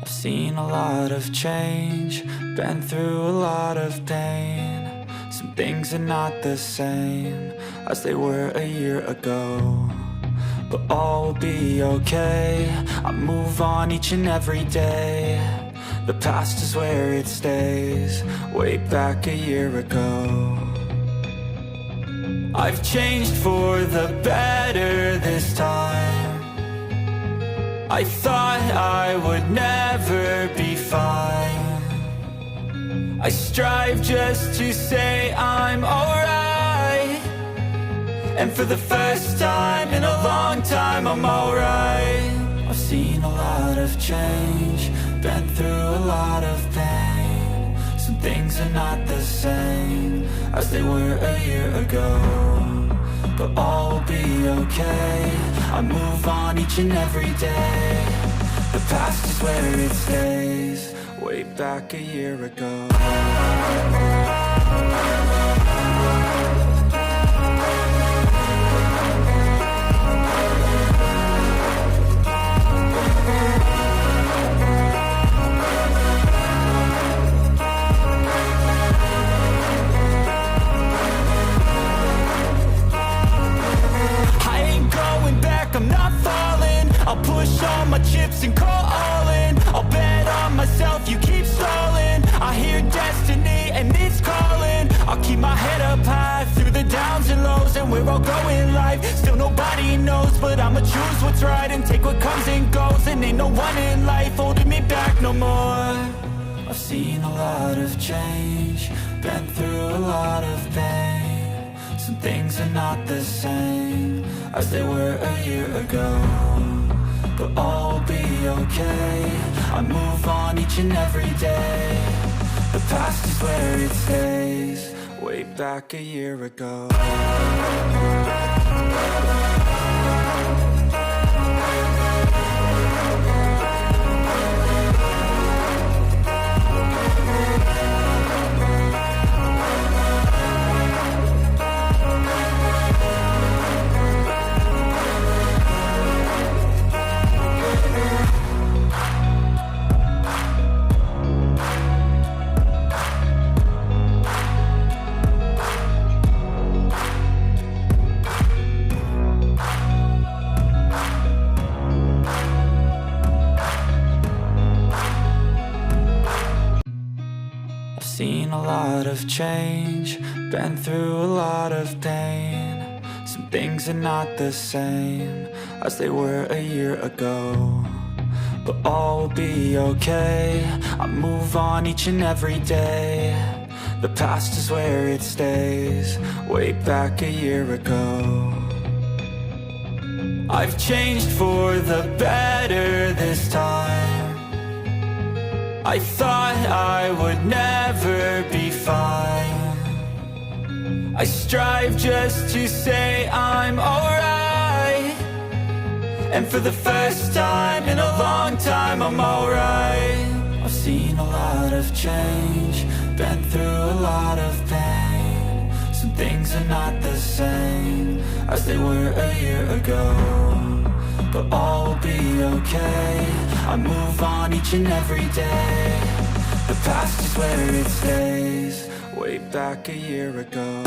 I've seen a lot of change, been through a lot of pain. Some things are not the same as they were a year ago, but all will be okay. I move on each and every day. The past is where it stays, way back a year ago. I've changed for the better this time. I thought I would never be fine. I strive just to say I'm alright, and for the first time in a long time I'm alright. I've seen a lot of change, been through a lot of pain. Some things are not the same as they were a year ago, but all will be okay. I move on each and every day. The past is where it stays, way back a year ago. I'm not falling, I'll push all my chips and call all in. I'll bet on myself, you keep stalling. I hear destiny and it's calling. I'll keep my head up high through the downs and lows, and we're all going life. Still nobody knows, but I'ma choose what's right and take what comes and goes. And ain't no one in life holding me back no more. I've seen a lot of change, been through a lot of pain. Some things are not the same as they were a year ago, but all will be okay. I move on each and every day. The past is where it stays, way back a year ago. Seen a lot of change, been through a lot of pain. Some things are not the same as they were a year ago, but all will be okay. I move on each and every day. The past is where it stays, way back a year ago. I've changed for the better this time. I thought I would never be fine. I strive just to say I'm alright, and for the first time in a long time I'm alright. I've seen a lot of change, been through a lot of pain. Some things are not the same as they were a year ago, but all will be okay. I move on each and every day. The past is where it stays, way back a year ago.